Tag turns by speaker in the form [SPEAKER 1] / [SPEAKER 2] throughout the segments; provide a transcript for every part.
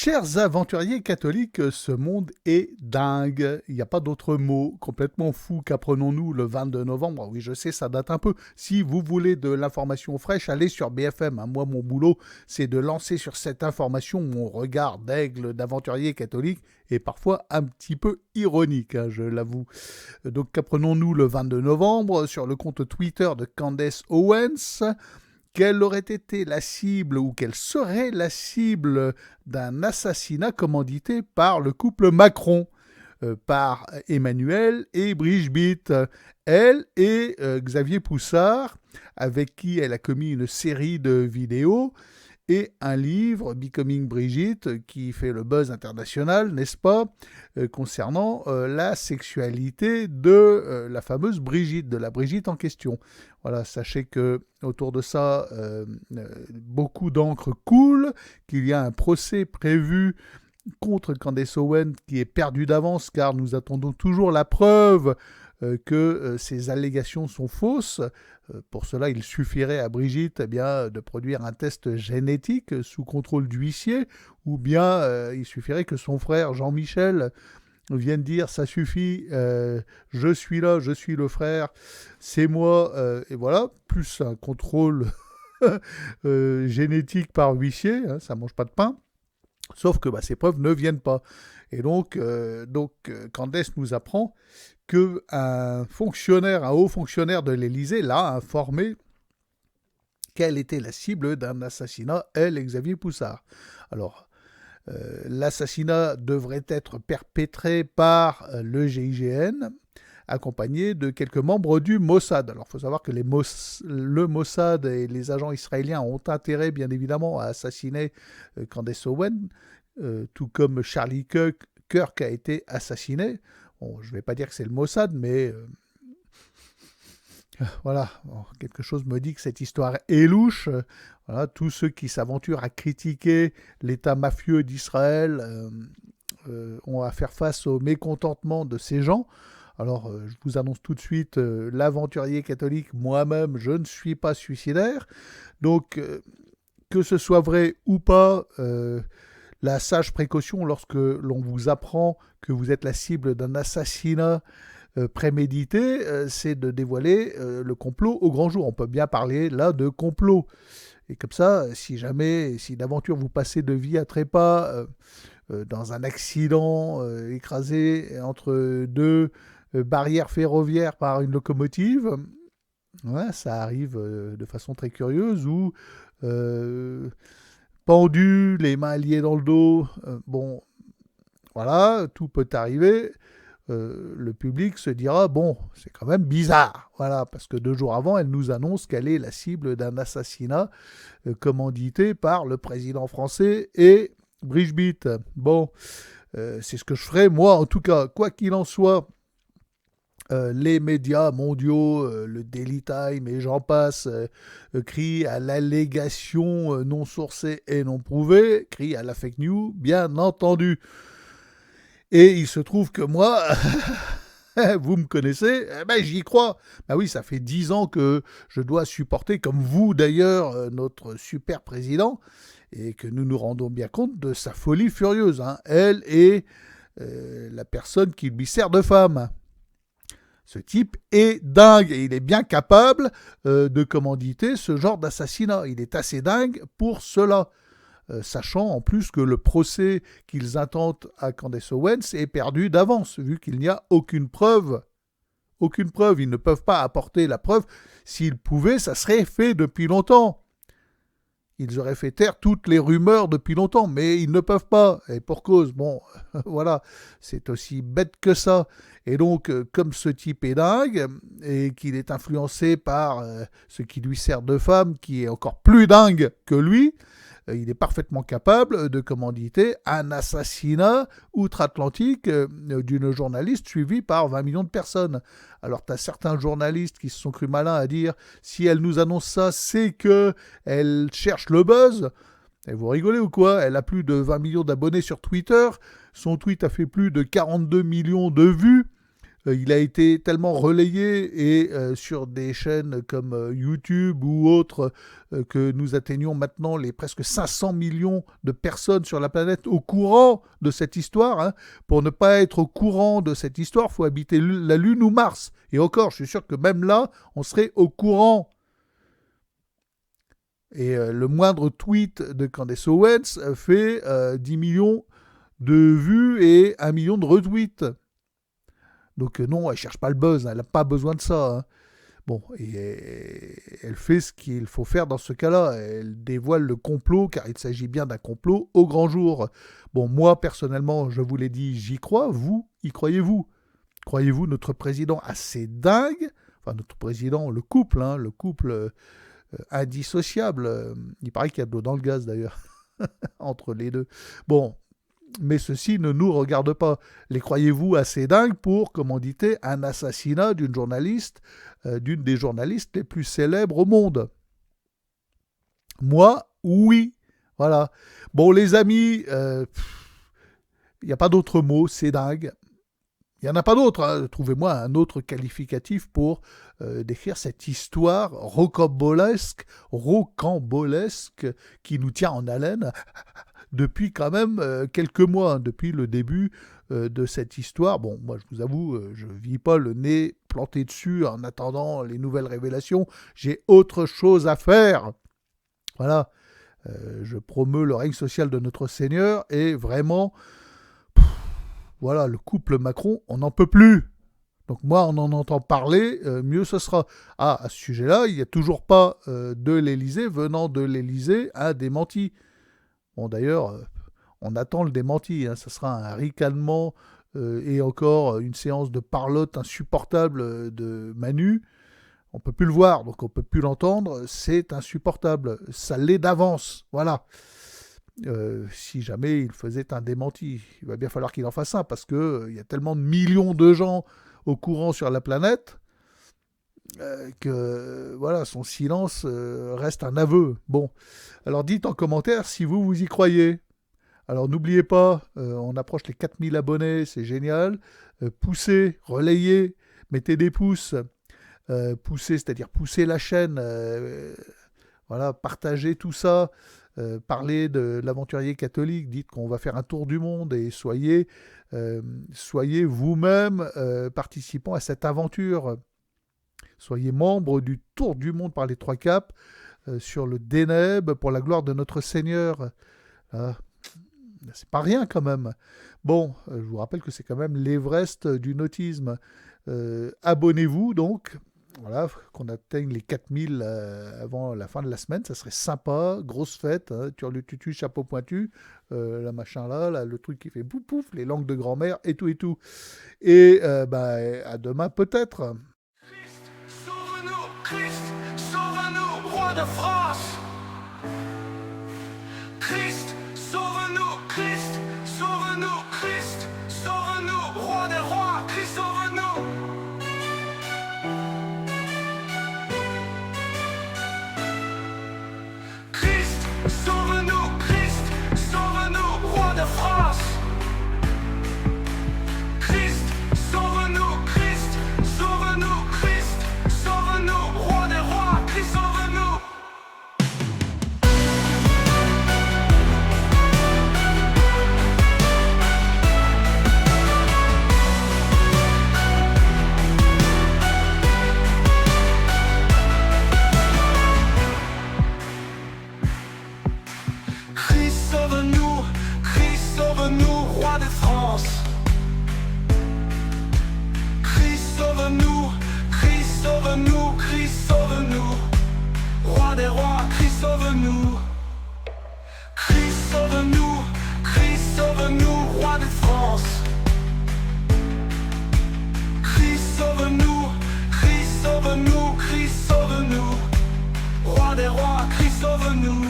[SPEAKER 1] Chers aventuriers catholiques, ce monde est dingue. Il n'y a pas d'autre mot. Complètement fou qu'apprenons-nous le 22 novembre. Oui, je sais, ça date un peu. Si vous voulez de l'information fraîche, allez sur BFM. Moi, mon boulot, c'est de lancer sur cette information mon regard d'aigle d'aventurier catholique et parfois un petit peu ironique, je l'avoue. Donc, qu'apprenons-nous le 22 novembre sur le compte Twitter de Candace Owens? Quelle aurait été la cible ou quelle serait la cible d'un assassinat commandité par le couple Macron, par Emmanuel et Brigitte, elle et Xavier Poussard, avec qui elle a commis une série de vidéos et un livre, Becoming Brigitte, qui fait le buzz international, n'est-ce pas, concernant la sexualité de la fameuse Brigitte, de la Brigitte en question. Voilà, sachez que autour de ça, beaucoup d'encre coule, qu'il y a un procès prévu contre Candace Owens qui est perdu d'avance, car nous attendons toujours la preuve que ces allégations sont fausses. Pour cela, il suffirait à Brigitte de produire un test génétique sous contrôle d'huissier, ou bien il suffirait que son frère Jean-Michel vienne dire ça suffit, je suis là, je suis le frère, c'est moi, et voilà, plus un contrôle génétique par huissier, ça mange pas de pain. Sauf que ces preuves ne viennent pas. Et donc Candace nous apprend qu'un fonctionnaire, un haut fonctionnaire de l'Élysée l'a informé quelle était la cible d'un assassinat, elle et Xavier Poussard. Alors, l'assassinat devrait être perpétré par le GIGN, accompagné de quelques membres du Mossad. Alors, il faut savoir que le Mossad et les agents israéliens ont intérêt, bien évidemment, à assassiner Candace Owens, tout comme Charlie Kirk a été assassiné. Bon, je ne vais pas dire que c'est le Mossad, mais voilà, bon, quelque chose me dit que cette histoire est louche. Voilà, tous ceux qui s'aventurent à critiquer l'État mafieux d'Israël ont à faire face au mécontentement de ces gens. Alors, je vous annonce tout de suite, l'aventurier catholique, moi-même, je ne suis pas suicidaire. Donc, que ce soit vrai ou pas, la sage précaution lorsque l'on vous apprend que vous êtes la cible d'un assassinat prémédité, c'est de dévoiler le complot au grand jour. On peut bien parler là de complot. Et comme ça, si d'aventure vous passez de vie à trépas dans un accident écrasé entre deux barrières ferroviaires par une locomotive, ouais, ça arrive de façon très curieuse, ou pendu, les mains liées dans le dos, bon, voilà, tout peut arriver. Le public se dira, bon, c'est quand même bizarre, voilà, parce que 2 jours avant, elle nous annonce qu'elle est la cible d'un assassinat commandité par le président français et Brigitte. Bon, c'est ce que je ferai, moi, en tout cas, quoi qu'il en soit. Les médias mondiaux, le Daily Time et j'en passe, crient à l'allégation non sourcée et non prouvée, crient à la fake news, bien entendu. Et il se trouve que moi, vous me connaissez, j'y crois. Oui, ça fait 10 ans que je dois supporter, comme vous d'ailleurs, notre super président, et que nous nous rendons bien compte de sa folie furieuse. Elle et la personne qui lui sert de femme. Ce type est dingue et il est bien capable de commanditer ce genre d'assassinat. Il est assez dingue pour cela. Sachant en plus que le procès qu'ils intentent à Candace Owens est perdu d'avance, vu qu'il n'y a aucune preuve. Aucune preuve. Ils ne peuvent pas apporter la preuve. S'ils pouvaient, ça serait fait depuis longtemps. Ils auraient fait taire toutes les rumeurs depuis longtemps, mais ils ne peuvent pas. Et pour cause, bon, voilà, c'est aussi bête que ça. Et donc, comme ce type est dingue, et qu'il est influencé par ce qui lui sert de femme, qui est encore plus dingue que lui, il est parfaitement capable de commanditer un assassinat outre-Atlantique d'une journaliste suivie par 20 millions de personnes. Alors, tu as certains journalistes qui se sont crus malins à dire si elle nous annonce ça, c'est qu'elle cherche le buzz. Et vous rigolez ou quoi? Elle a plus de 20 millions d'abonnés sur Twitter. Son tweet a fait plus de 42 millions de vues. Il a été tellement relayé et sur des chaînes comme YouTube ou autres que nous atteignons maintenant les presque 500 millions de personnes sur la planète au courant de cette histoire. Hein. Pour ne pas être au courant de cette histoire, il faut habiter la Lune ou Mars. Et encore, je suis sûr que même là, on serait au courant. Et le moindre tweet de Candace Owens fait 10 millions de vues et 1 million de retweets. Donc non, elle ne cherche pas le buzz, elle n'a pas besoin de ça. Hein. Bon, et elle fait ce qu'il faut faire dans ce cas-là. Elle dévoile le complot, car il s'agit bien d'un complot au grand jour. Bon, moi, personnellement, je vous l'ai dit, j'y crois. Vous, y croyez-vous? Croyez-vous notre président assez dingue? Enfin, notre président, le couple indissociable. Il paraît qu'il y a de l'eau dans le gaz, d'ailleurs, entre les deux. Bon, mais ceci ne nous regarde pas. Les croyez-vous assez dingues pour commanditer un assassinat d'une journaliste, d'une des journalistes les plus célèbres au monde? Moi, oui. Voilà. Bon, les amis, il n'y a pas d'autre mot, c'est dingue. Il n'y en a pas d'autre. Hein. Trouvez-moi un autre qualificatif pour décrire cette histoire rocambolesque qui nous tient en haleine depuis quand même quelques mois, depuis le début de cette histoire. Bon, moi je vous avoue, je ne vis pas le nez planté dessus en attendant les nouvelles révélations. J'ai autre chose à faire. Voilà. Je promeus le règne social de notre Seigneur et vraiment, voilà, le couple Macron, on n'en peut plus. Donc moi, on en entend parler, mieux ce sera. Ah, à ce sujet-là, il n'y a toujours pas de l'Élysée, venant de l'Élysée, un démenti. Bon, d'ailleurs, on attend le démenti. Hein. Ce sera un ricanement et encore une séance de parlotte insupportable de Manu. On ne peut plus le voir, donc on ne peut plus l'entendre. C'est insupportable. Ça l'est d'avance. Voilà. Si jamais il faisait un démenti, il va bien falloir qu'il en fasse un, parce qu'il y a tellement de millions de gens au courant sur la planète que voilà, son silence reste un aveu. Bon, alors dites en commentaire si vous y croyez. Alors n'oubliez pas, on approche les 4000 abonnés, c'est génial. Poussez, relayez, mettez des pouces. Poussez, c'est-à-dire poussez la chaîne. Voilà, partagez tout ça. Parlez de l'aventurier catholique, dites qu'on va faire un tour du monde et soyez vous-même participant à cette aventure. Soyez membre du tour du monde par les trois caps sur le Déneb pour la gloire de notre Seigneur. C'est pas rien quand même. Bon, je vous rappelle que c'est quand même l'Everest du nautisme. Abonnez-vous donc. Voilà, qu'on atteigne les 4000 avant la fin de la semaine, ça serait sympa, grosse fête, hein, tutu, chapeau pointu, la machin là, le truc qui fait pouf pouf, les langues de grand-mère et tout et tout. Et à demain peut-être.
[SPEAKER 2] Christ, sauve-nous, roi de France. Christ, sauve-nous, Christ, sauve-nous, Christ, sauve-nous, roi des rois, Christ, sauve-nous. Christ, sauve-nous, Christ, sauve-nous, roi de France. Christ, sauve-nous, Christ, sauve-nous, Christ, sauve-nous, roi des rois, Christ, sauve-nous. Christ, sauve-nous, Christ, sauve-nous, roi de France. Christ, sauve-nous, Christ, sauve-nous, Christ, sauve-nous, roi des rois, Christ, sauve-nous. Christ, sauve-nous, Christ, sauve-nous, roi de France. Christ, sauve-nous, Christ, sauve-nous, Christ, sauve-nous, roi des rois, Christ, sauve-nous.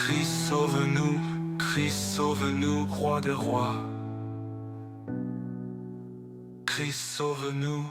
[SPEAKER 2] Christ sauve-nous, Christ sauve-nous, roi des rois. Christ sauve-nous.